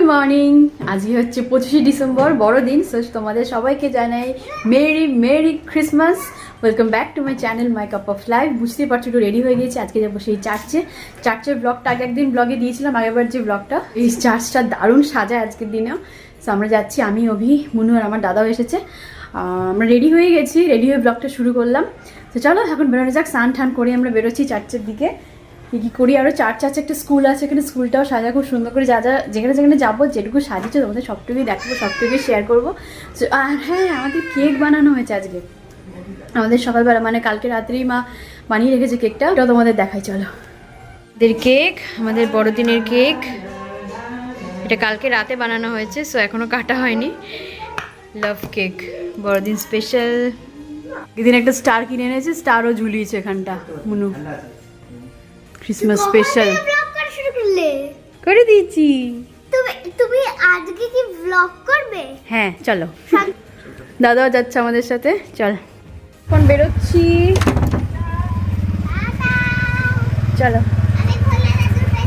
Morning. আজকে হচ্ছে 25শে December, বড়দিন। সো তোমাদের সবাইকে জানাই merry merry Christmas. Welcome back to my channel my cup of life. বুঝতেই পারছো একটু রেডি হয়ে গিয়েছি। আজকে যাবো সেই চার্চের ব্লগটা আগে একদিন ব্লগে দিয়েছিলাম, আগেরবার যে ব্লগটা। এই চার্চটা দারুণ সাজায় আজকের দিনেও। সো আমরা যাচ্ছি, আমি, অভি, মুনু আর আমার দাদাও এসেছে। আমরা রেডি হয়ে গেছি, রেডি হয়ে ব্লগটা শুরু করলাম। তো চলো এখন বেরোনো যাক। স্নান ঠান করে আমরা বেরোচ্ছি চার্চের দিকে। কী করি আরও চার্চ আছে, একটা স্কুল আছে, এখানে স্কুলটাও সাজা খুব সুন্দর করে। যা যেখানে যেখানে যাবো, যেটুকু সাজিয়েছে তোমাদের সবটুকুই দেখাবো, সবটুকুই শেয়ার করবো। আর হ্যাঁ, আমাদের কেক বানানো হয়েছে আজকে। আমাদের সকালবেলা মানে কালকে রাত্রেই মা বানিয়ে রেখেছে কেকটা, ওটা তোমাদের দেখাই। চলো, আমাদের কেক, আমাদের বড়দিনের কেক, এটা কালকে রাতে বানানো হয়েছে। সো এখনও কাটা হয়নি। লাভ কেক, বড়দিন স্পেশাল। এদিন একটা স্টার কিনে এনেছে, স্টারও ঝুলিয়েছে এখানটা মুনু। ক্রিসমাস স্পেশাল করে দিয়েছি। তুমি আজকে কি ব্লগ করবে? হ্যাঁ চলো, দাদাও যাচ্ছে আমাদের সাথে। চল এখন বেরোচ্ছি, চলো।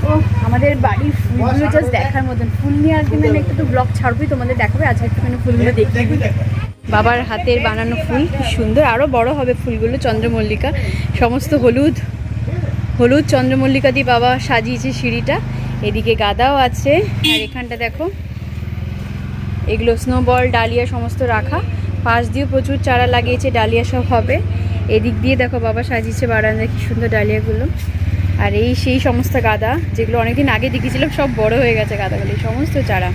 ও আমাদের বাড়ির ফুলগুলো জাস্ট দেখার মতন। ফুল নিয়ে আজকে মানে একটু ব্লগ ছাড়বই, তোমাদের দেখাবে। আজকে একটুখানি ফুলগুলো দেখিয়ে দিই। বাবার হাতের বানানো ফুল, কি সুন্দর। আরও বড় হবে ফুলগুলো, চন্দ্রমল্লিকা সমস্ত। হলুদ হলুদ চন্দ্রমল্লিকা দিয়ে বাবা সাজিয়েছে সিঁড়িটা। এদিকে গাঁদাও আছে, আর এখানটা দেখো এগুলো স্নোবল, ডালিয়া সমস্ত রাখা। পাশ দিয়েও প্রচুর চারা লাগিয়েছে, ডালিয়া সব হবে। এদিক দিয়ে দেখো বাবা সাজিয়েছে বারান্দায়, কি সুন্দর ডালিয়াগুলো। আর এই সেই সমস্ত গাঁদা যেগুলো অনেকদিন আগে দেখেছিলাম, সব বড় হয়ে গেছে গাঁদাগুলো, এই সমস্ত চারা।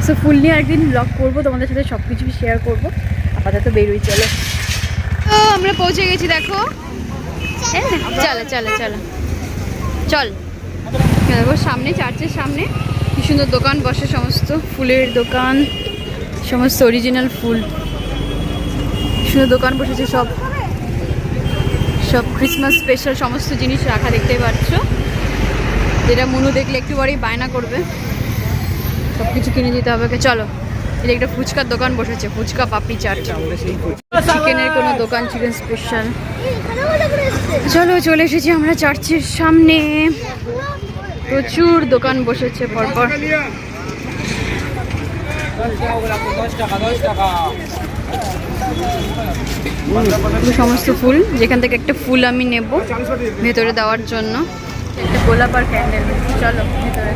সো ফুল নিয়ে একদিন ব্লগ করবো, তোমাদের সাথে সব কিছু শেয়ার করবো। আপাতত বেরোই, চলো। তো আমরা পৌঁছে গেছি, দেখো। হ্যাঁ চলো চলো চলো চল। দেখো সামনে, চার্চের সামনে কি সুন্দর দোকান বসে, সমস্ত ফুলের দোকান, সমস্ত অরিজিনাল ফুল। সুন্দর দোকান বসেছে, সব সব ক্রিসমাস স্পেশাল সমস্ত জিনিস রাখা, দেখতেই পাচ্ছ। যেটা মুনু দেখলে একটু বারেই বায়না করবে, সব কিছু কিনে দিতে হবে ওকে। চলো, এটা একটা ফুচকার দোকান বসেছে, ফুচকা পাপড়ি চাট। চিকেনের কোনো দোকান, চিকেন স্পেশাল। চলো, চলে এসেছি আমরা চার্চের সামনে। প্রচুর দোকান বসেছে পরপর। সমস্ত ফুল, যেখান থেকে একটা ফুল আমি নেব ভেতরে দেওয়ার জন্য। একটা গোলাপ আর ক্যান্ডেল। চলো ভেতরে,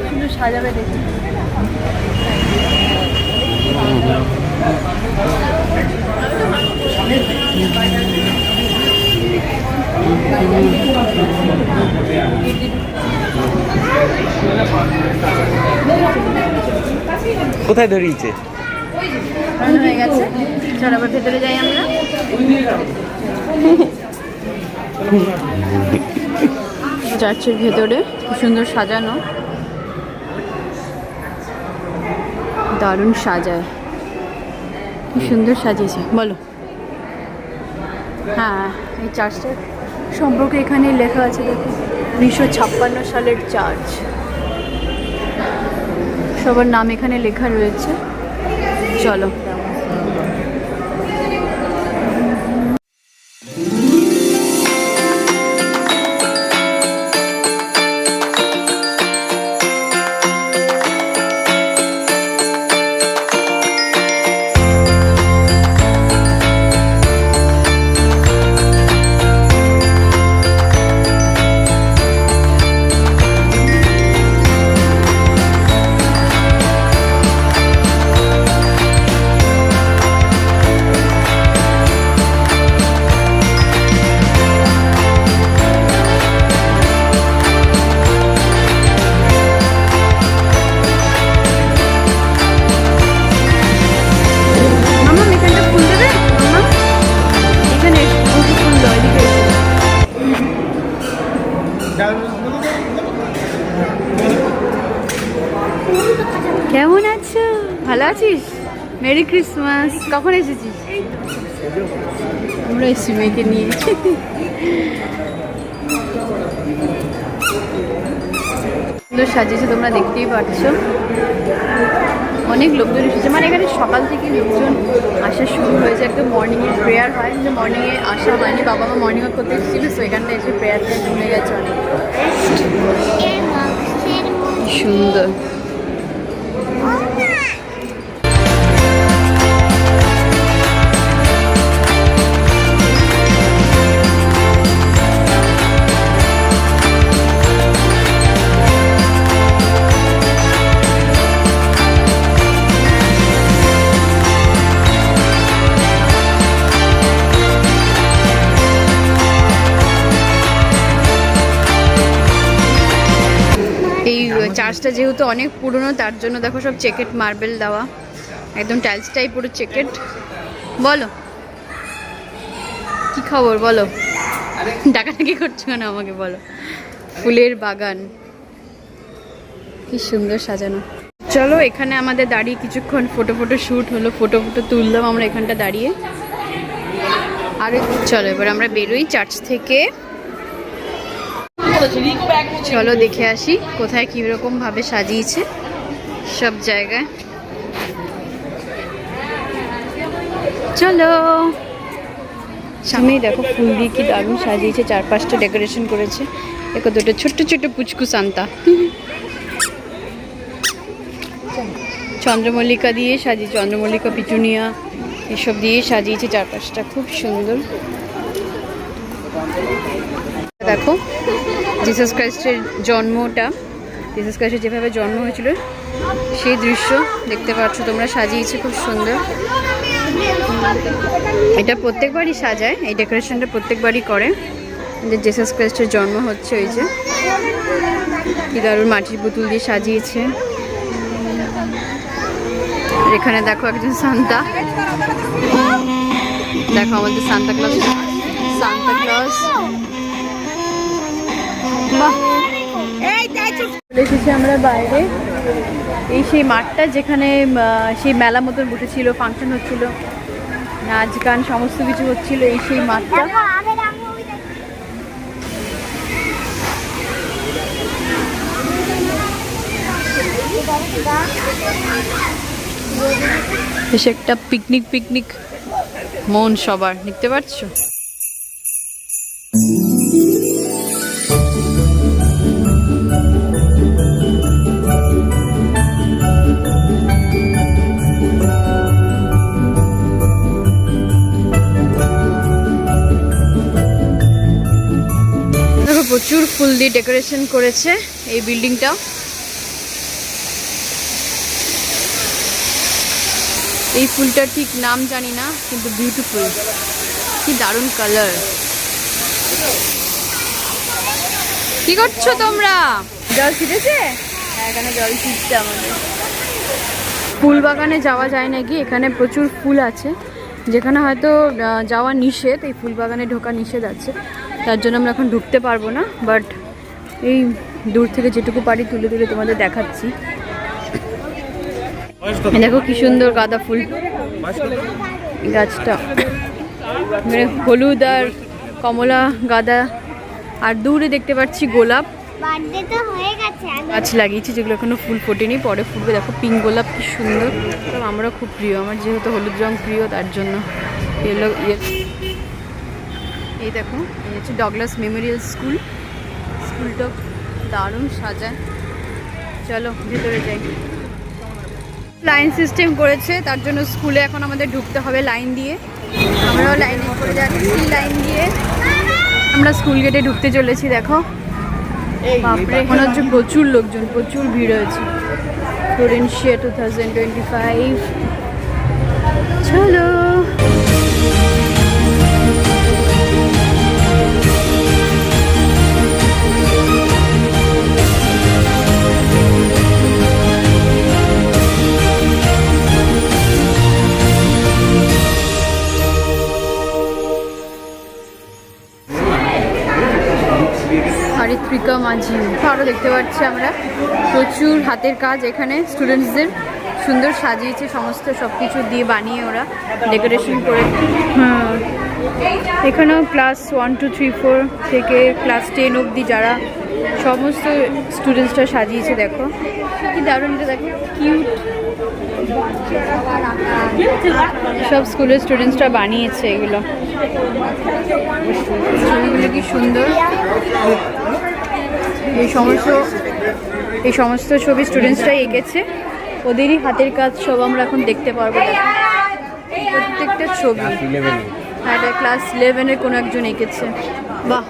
কিন্তু সাজাবে দেখি। কোথায় ধরিয়েছে? হয়ে গেছে, চলো আবার ভেতরে যাই আমরা। চার্চের ভেতরে কি সুন্দর সাজানো, দারুণ সাজায়, কি সুন্দর সাজিয়েছে বলো। হ্যাঁ, এই চার্চটার সম্পর্কে এখানে লেখা আছে, দেখো 1956 সালের চার্চ। সবার নাম এখানে লেখা রয়েছে। চলো, কেমন আছো? ভালো আছিস? Merry Christmas. কখন এসেছিস? আমরা এসেছি মেয়েকে নিয়ে। সুন্দর সাজিয়েছে, তোমরা দেখতেই পাচ্ছ। অনেক লোকজন এসেছে, মানে এখানে সকাল থেকে লোকজন আসা শুরু হয়েছে। একদম মর্নিংয়ে প্রেয়ার হয়, কিন্তু মর্নিংয়ে আসা হয়নি, বাবা মা মর্নিং ওয়াক করতে এসেছিলো। সো এখানটা এসে প্রেয়ারটা জমে গেছে অনেক। সুন্দর। এই চার্চটা যেহেতু অনেক পুরনো, তার জন্য দেখো সব চেকেট মার্বেল দেওয়া, একদম টাইলসটাই পুরো চেকেট। বলো কি খবর, বলো ডাকাডাকি করছো না আমাকে, বলো। ফুলের বাগান, কি সুন্দর সাজানো। চলো এখানে আমাদের দাঁড়িয়ে কিছুক্ষণ ফটো শ্যুট হলো, ফটো তুললাম আমরা এখানটা দাঁড়িয়ে। আরে চলো এবার আমরা বেরোই চার্চ থেকে। চলো দেখে আসি কোথায় কিরকম ভাবে সাজিয়েছে সব জায়গায়। চলো সামনেই দেখো ফুল দিয়ে কি দারুণ সাজিয়েছে, 4-5টা ডেকোরেশন করেছে। দেখো দুটো ছোট্ট ছোট্ট পুচকু সান্তা চন্দ্রমল্লিকা দিয়ে সাজিয়েছে, চন্দ্রমল্লিকা পিটুনিয়া এসব দিয়ে সাজিয়েছে 4-5টা, খুব সুন্দর। দেখো জিসাস ক্রাইস্টের জন্মটা, জিসাস ক্রাইস্টের যেভাবে জন্ম হয়েছিল সেই দৃশ্য দেখতে পাচ্ছ তোমরা, সাজিয়েছে খুব সুন্দর। এটা প্রত্যেকবারই সাজায়, এই ডেকোরেশনটা প্রত্যেকবারই করে, যে জিসাস ক্রাইস্টের জন্ম হচ্ছে। ওই যে কি দারুণ মাটির পুতুল দিয়ে সাজিয়েছে। এখানে দেখো একজন সান্তা, দেখো আমাদের সান্তা ক্লজ। এসেছি আমরা বাইরে, এই সেই মাঠটা যেখানে সেই মেলা মতন বসেছিল, ফাংশন হচ্ছিল, নাচ গান সমস্ত কিছু হচ্ছিল, এই সেই মাঠটা। বেশ একটা পিকনিক মন সবার, দেখতে পাচ্ছ। প্রচুর ফুল দিয়ে ডেকোরেশন করেছে এই বিল্ডিংটা। এই ফুলটার ঠিক নাম জানি না, কিন্তু বিউটিফুল, কি দারুণ কালার। কি করছো তোমরা? জল ছিটেছে? হ্যাঁ এখানে জল ছিটছে আমাদের। ফুল বাগানে যাওয়া যায় নাকি, এখানে প্রচুর ফুল আছে, যেখানে হয়তো যাওয়া নিষেধ, এই ফুল বাগানে ঢোকা নিষেধ আছে, তার জন্য আমরা এখন ঢুকতে পারবো না। বাট এই দূর থেকে যেটুকু পারি তুলে তোমাদের দেখাচ্ছি। দেখো কি সুন্দর গাঁদা ফুল গাছটা, মানে হলুদ আর কমলা গাঁদা, আর দূরে দেখতে পাচ্ছি গোলাপ গাছ লাগিয়েছি, যেগুলো এখনো ফুল ফোটেনি, পরে ফুটবে। দেখো পিঙ্ক গোলাপ কি সুন্দর, আমরা খুব প্রিয়, আমার যেহেতু হলুদ রং প্রিয় তার জন্য। এই দেখো এই হচ্ছে ডগলাস মেমোরিয়াল স্কুল, স্কুলটা দারুণ সাজায়। চলো ভেতরে যাই। লাইন সিস্টেম করেছে, তার জন্য স্কুলে এখন আমাদের ঢুকতে হবে লাইন দিয়ে। আমরাও লাইনে পড়ে যাচ্ছি, লাইন দিয়ে আমরা স্কুল গেটে ঢুকতে চলেছি। দেখো বাপরে, এখন হচ্ছে প্রচুর লোকজন, প্রচুর ভিড় হয়েছে। ফ্লোরেন্সিয়া 2025। চলো হরিত্রিকা মাঝি। আরও দেখতে পাচ্ছি আমরা প্রচুর হাতের কাজ এখানে, স্টুডেন্টসদের সুন্দর সাজিয়েছে, সমস্ত সব কিছু দিয়ে বানিয়ে ওরা ডেকোরেশন করে। হ্যাঁ এখানেও ক্লাস 1, 2, 3, 4 থেকে ক্লাস 10 অবধি যারা সমস্ত স্টুডেন্টসরা সাজিয়েছে। দেখো কি দারুণ, দেখো কিউট, সব স্কুলের স্টুডেন্টসরা বানিয়েছে এগুলো, ছবিগুলো কি সুন্দর। এই সমস্ত এই সমস্ত ছবি স্টুডেন্টসরাই এঁকেছে, ওদেরই হাতের কাজ সব আমরা এখন দেখতে পারবো। প্রত্যেকটা ছবি, হ্যাঁ এটা ক্লাস 11-এর কোনো একজন এঁকেছে। বাহ,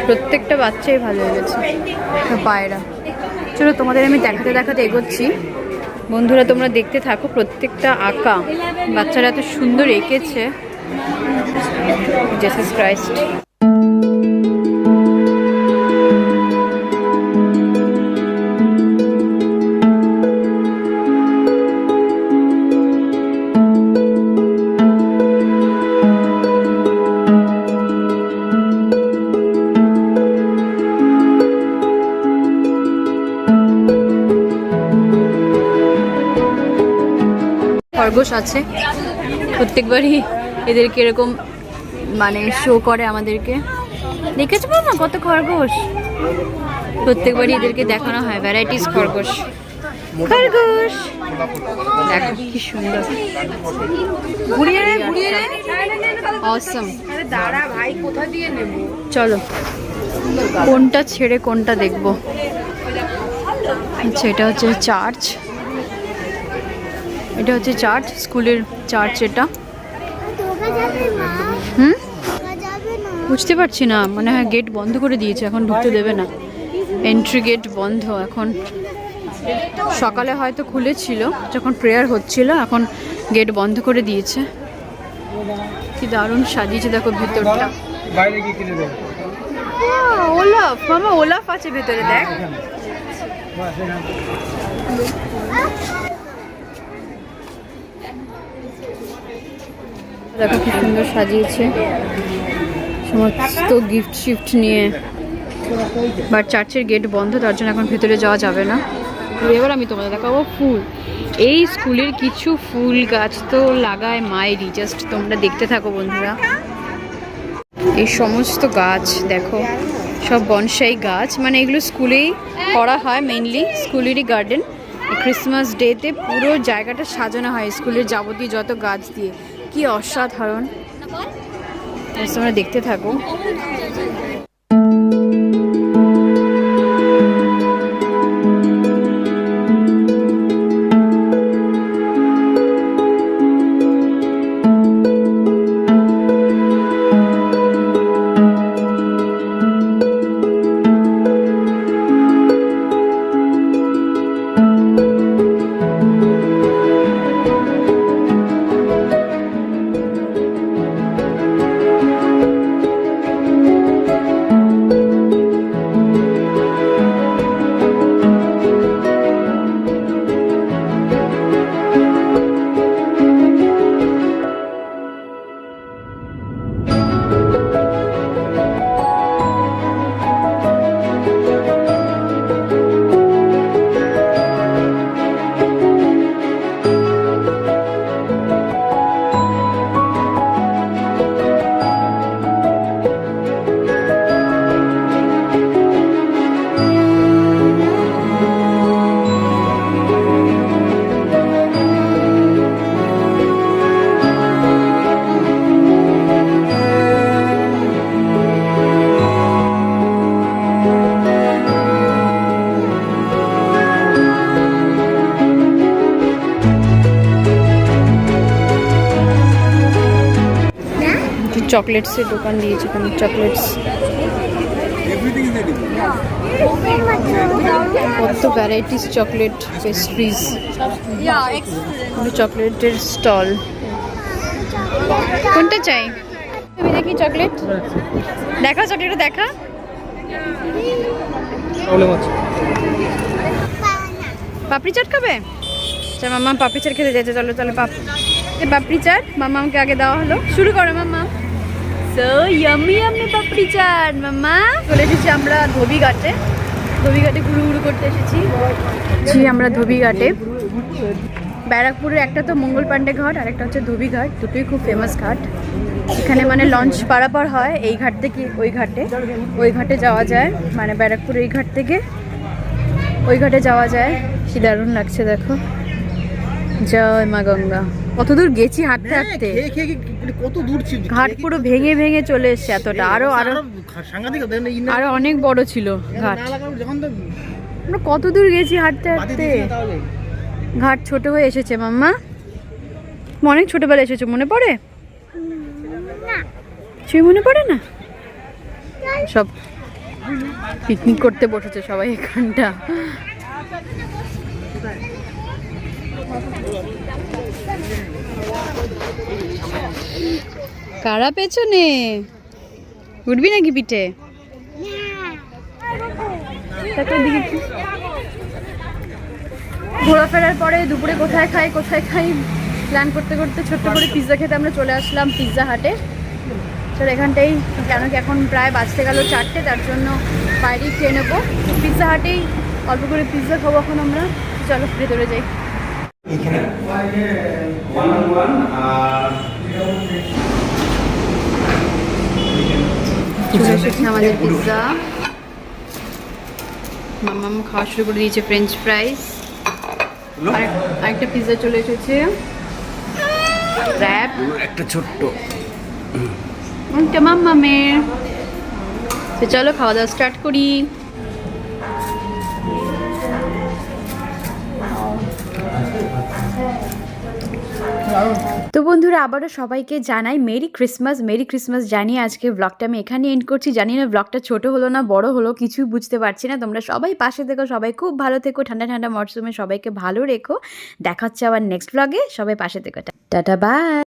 প্রত্যেকটা বাচ্চাই ভালো লেগেছে। পায়রা, চলো তোমাদের আমি দেখাতে দেখাতে এগোচ্ছি। বন্ধুরা তোমরা দেখতে থাকো, প্রত্যেকটা আঁকা বাচ্চারা এত সুন্দর এঁকেছে। Jesus Christ. খরগোশ আছে, প্রত্যেকবারই এদেরকে এরকম মানে শো করে আমাদেরকে। দেখেছো না কত খরগোশ, প্রত্যেকবারই এদেরকে দেখানো হয় ভ্যারাইটিস খরগোশ। খরগোশ দেখো কি সুন্দর, অসম। চলো কোনটা ছেড়ে কোনটা দেখবো। আচ্ছা এটা হচ্ছে চার্চ, এটা হচ্ছে চার্চ, স্কুলের চার্চ এটা। বুঝতে পারছি না, মনে হয় গেট বন্ধ করে দিয়েছে, এখন ঢুকতে দেবে না, এন্ট্রি গেট বন্ধ এখন। সকালে হয়তো খুলেছিল যখন প্রেয়ার হচ্ছিল, এখন গেট বন্ধ করে দিয়েছে। কি দারুণ সাজিয়েছে দেখো ভেতরটা। ওলাফ, মামা ওলাফ আছে ভেতরে, দেখ। দেখো কি সুন্দর সাজিয়েছে, সমস্ত গিফট শিফট নিয়ে। বাট চার্চের গেট বন্ধ, তার জন্য এখন ভেতরে যাওয়া যাবে না। এবার আমি তোমাদের দেখাবো ফুল। এই স্কুলের কিছু ফুল গাছ তো লাগায় মায়েরই, জাস্ট তোমরা দেখতে থাকো বন্ধুরা। এই সমস্ত গাছ দেখো, সব বনসাই গাছ, মানে এগুলো স্কুলেই করা হয়, মেইনলি স্কুলেরই গার্ডেন। ক্রিসমাস ডেতে পুরো জায়গাটা সাজানো হয় স্কুলের যাবতীয় যত গাছ দিয়ে। কি অসাধারণ, তোমরা দেখতে থাকো। চকলেটসের দোকান দিয়েছে, কোনো চকলেটস, কত ভ্যারাইটিস চকলেট, পেস্ট্রিজ, চকলেটের স্টল। কোনটা চাই তুমি দেখি? চকলেট দেখা, চকলেটটা দেখা। পাপড়ি চাট খাবে? আচ্ছা মামা পাপড়ি চাট খেতে যেতে, চলো চলো পাপড়ি চাট মামা আমাকে আগে দেওয়া হলো। শুরু করো মামা। সো ইয়ামি ইয়ামি পাপড়ি চাট মামা। চলে এসেছি আমরা ধোবিঘাটে, ধোবিঘাটে ঘুরু করতে এসেছি। আমরা ধোবিঘাটে, ব্যারাকপুরের একটা তো মঙ্গল পাণ্ডে ঘাট আর একটা হচ্ছে ধোবিঘাট, দুটোই খুব ফেমাস ঘাট। এখানে মানে লঞ্চ পারাপার হয় এই ঘাট থেকে ওই ঘাটে যাওয়া যায়, মানে ব্যারাকপুর এই ঘাট থেকে ওই ঘাটে যাওয়া যায়। কি দারুণ লাগছে দেখো, জয় মা গঙ্গা। কতদূর গেছি হাঁটতে হাঁটতে, কত দূর ছিল ঘাট পুরো ভেঙে ভেঙে চলে এসছে এতটা, আরো আরো সাংঘাতিক আরো অনেক বড় ছিল ঘাট। না লাগানো যখন তো আমরা কত দূর গেছি হাঁটতে বাদি হাঁটতে, দিস না তাহলে। ঘাট ছোট হয়ে এসেছে মাম্মা। অনেক ছোটবেলা এসেছো, মনে পড়ে? সেই মনে পড়ে না? সব পিকনিক করতে বসেছে সবাই এখানটা। কারা পেছনে? উঠবি নাকি পিঠে? ঘোরাফেরার পরে দুপুরে কোথায় খাই প্ল্যান করতে করতে ছোট্ট করে পিৎজা খেতে আমরা চলে আসলাম পিৎজা হাটে। চলো এখানটাই, কেন কি এখন প্রায় বাজতে গেল 4টে, তার জন্য বাইরেই খেয়ে নেবো। পিৎজা হাটেই অল্প করে পিৎজা খাবো এখন আমরা। চলো ভেতরে যাই। চলে এসেছে আমাদের পিৎজা। মাম্মাম খাওয়া শুরু করে দিয়েছে ফ্রেঞ্চ ফ্রাইস। আরেকটা পিৎজা চলে এসেছে, র্যাপ একটা ছোট্ট একটা মাম্মামের। তো চলো খাওয়া দাওয়া স্টার্ট করি। তো বন্ধুরা আবারও সবাইকে জানাই মেরি ক্রিসমাস জানিয়ে আজকে ব্লগটা আমি এখানে এন্ড করছি। জানি না ব্লগটা ছোট হলো না বড় হলো, কিছুই বুঝতে পারছি না। তোমরা সবাই পাশে থেকো, সবাই খুব ভালো থেকো, ঠান্ডা ঠান্ডা মরশুমে সবাইকে ভালো রেখো। দেখা হচ্ছে আবার নেক্সট ব্লগে, সবাই পাশে থেকো। Tata bye.